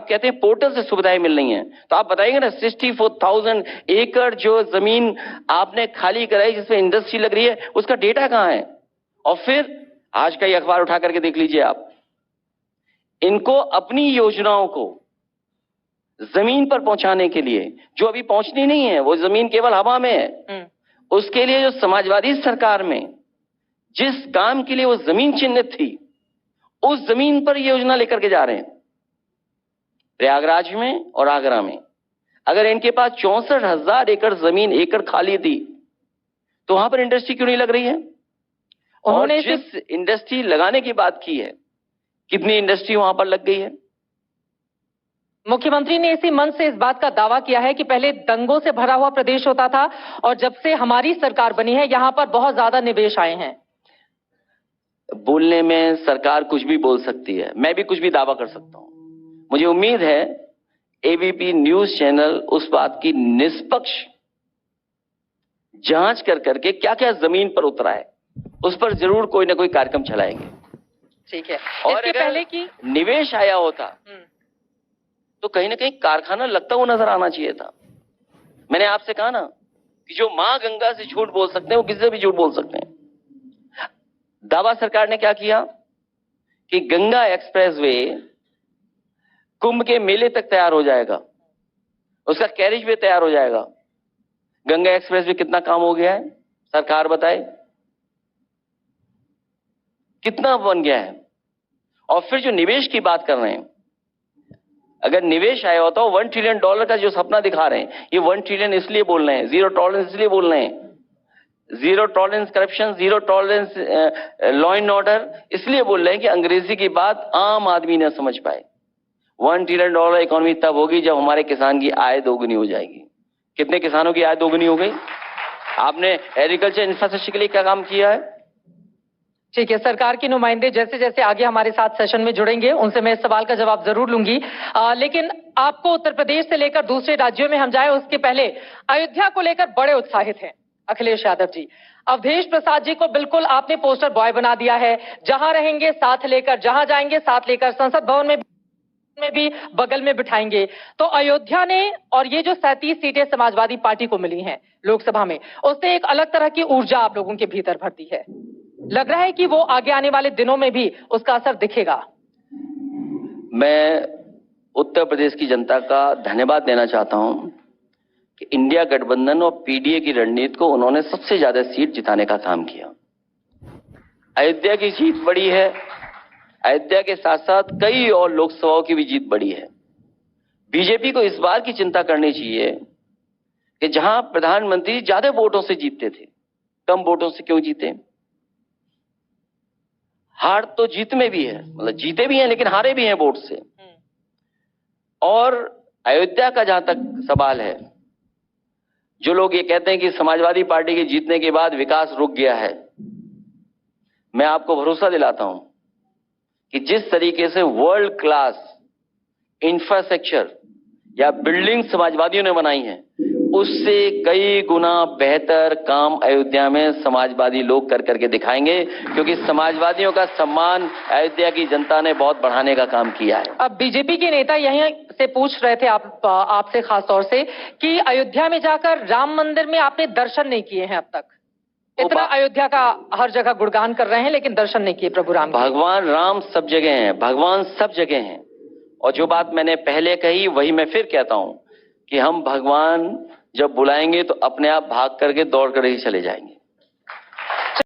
कहते हैं पोर्टल से सुविधाएं मिल रही हैं, तो आप बताएंगे ना 64,000 एकड़ जो जमीन आपने खाली कराई जिसमें इंडस्ट्री लग रही है, उसका डेटा कहां है? और फिर आज का ये अखबार उठा करके देख लीजिए आप, इनको अपनी योजनाओं को जमीन पर पहुंचाने के लिए, जो अभी पहुंचनी नहीं है, वो जमीन केवल हवा में है, उसके लिए जो समाजवादी सरकार में जिस काम के लिए वो जमीन चिन्हित थी, उस जमीन पर योजना लेकर के जा रहे हैं। प्रयागराज में और आगरा में अगर इनके पास 64,000 एकड़ जमीन एकड़ खाली थी, तो वहां पर इंडस्ट्री क्यों नहीं लग रही है? उन्होंने जिस इंडस्ट्री लगाने की बात की है, कितनी इंडस्ट्री वहां पर लग गई है? मुख्यमंत्री ने इसी मंच से इस बात का दावा किया है कि पहले दंगों से भरा हुआ प्रदेश होता था और जब से हमारी सरकार बनी है यहां पर बहुत ज्यादा निवेश आए हैं। बोलने में सरकार कुछ भी बोल सकती है, मैं भी कुछ भी दावा कर सकता हूं। मुझे उम्मीद है एबीपी न्यूज चैनल उस बात की निष्पक्ष जांच कर करके क्या क्या जमीन पर उतरा है, उस पर जरूर कोई ना कोई कार्यक्रम चलाएंगे। ठीक है। और इसके अगर पहले की निवेश आया होता तो कहीं ना कहीं कारखाना लगता हुआ नजर आना चाहिए था। मैंने आपसे कहा ना कि जो मां गंगा से झूठ बोल सकते हैं वो किसी से भी झूठ बोल सकते हैं। दावा सरकार ने क्या किया कि गंगा एक्सप्रेसवे कुंभ के मेले तक तैयार हो जाएगा, उसका कैरिज वे तैयार हो जाएगा। गंगा एक्सप्रेसवे कितना काम हो गया है? सरकार बताए कितना बन गया है? और फिर जो निवेश की बात कर रहे हैं, अगर निवेश आया होता तो $1 ट्रिलियन का जो सपना दिखा रहे हैं, ये 1 ट्रिलियन इसलिए बोल रहे हैं, जीरो टॉलरेंस इसलिए बोल रहे हैं, zero tolerance corruption, zero tolerance law and order इसलिए बोल रहे हैं कि अंग्रेजी की बात आम आदमी न समझ पाए। $1 ट्रिलियन इकोनॉमी तब होगी जब हमारे किसान की आय दोगुनी हो जाएगी। कितने किसानों की आय दोगुनी हो गई? आपने एग्रीकल्चर इंफ्रास्ट्रक्चर के लिए क्या काम किया है? ठीक है, सरकार के नुमाइंदे जैसे जैसे आगे हमारे साथ सेशन में जुड़ेंगे उनसे मैं इस सवाल का जवाब जरूर लूंगी। लेकिन आपको उत्तर प्रदेश से लेकर दूसरे राज्यों में हम जाए उसके पहले अयोध्या को लेकर बड़े उत्साहित हैं अखिलेश यादव जी। अवधेश प्रसाद जी को बिल्कुल आपने पोस्टर बॉय बना दिया है, जहां रहेंगे साथ लेकर, जहां जाएंगे साथ लेकर, संसद भवन में भी बगल में बिठाएंगे। तो अयोध्या ने और ये जो 37 सीटें समाजवादी पार्टी को मिली हैं लोकसभा में, उससे एक अलग तरह की ऊर्जा आप लोगों के भीतर भरती है। लग रहा है कि वो आगे आने वाले दिनों में भी उसका असर दिखेगा। मैं उत्तर प्रदेश की जनता का धन्यवाद देना चाहता हूं कि इंडिया गठबंधन और पीडीए की रणनीति को उन्होंने सबसे ज्यादा सीट जिताने का काम किया। अयोध्या की जीत बड़ी है, अयोध्या के साथ साथ कई और लोकसभाओं की भी जीत बड़ी है। बीजेपी को इस बात की चिंता करनी चाहिए कि जहां प्रधानमंत्री ज्यादा वोटों से जीतते थे, कम वोटों से क्यों जीते? हार तो जीत में भी है, मतलब जीते भी हैं लेकिन हारे भी हैं वोट से। और अयोध्या का जहां तक सवाल है, जो लोग ये कहते हैं कि समाजवादी पार्टी के जीतने के बाद विकास रुक गया है, मैं आपको भरोसा दिलाता हूं कि जिस तरीके से वर्ल्ड क्लास इंफ्रास्ट्रक्चर या बिल्डिंग समाजवादियों ने बनाई है, उससे कई गुना बेहतर काम अयोध्या में समाजवादी लोग कर करके दिखाएंगे, क्योंकि समाजवादियों का सम्मान अयोध्या की जनता ने बहुत बढ़ाने का काम किया है। अब बीजेपी के नेता यहीं से पूछ रहे थे आपसे खास तौर से कि अयोध्या में जाकर राम मंदिर में आपने दर्शन नहीं किए हैं अब तक। इतना अयोध्या का हर जगह गुणगान कर रहे हैं लेकिन दर्शन नहीं किए प्रभु राम। भगवान राम सब जगह हैं, भगवान सब जगह हैं। और जो बात मैंने पहले कही वही मैं फिर कहता हूं कि हम भगवान जब बुलाएंगे तो अपने आप भाग करके दौड़ कर ही चले जाएंगे।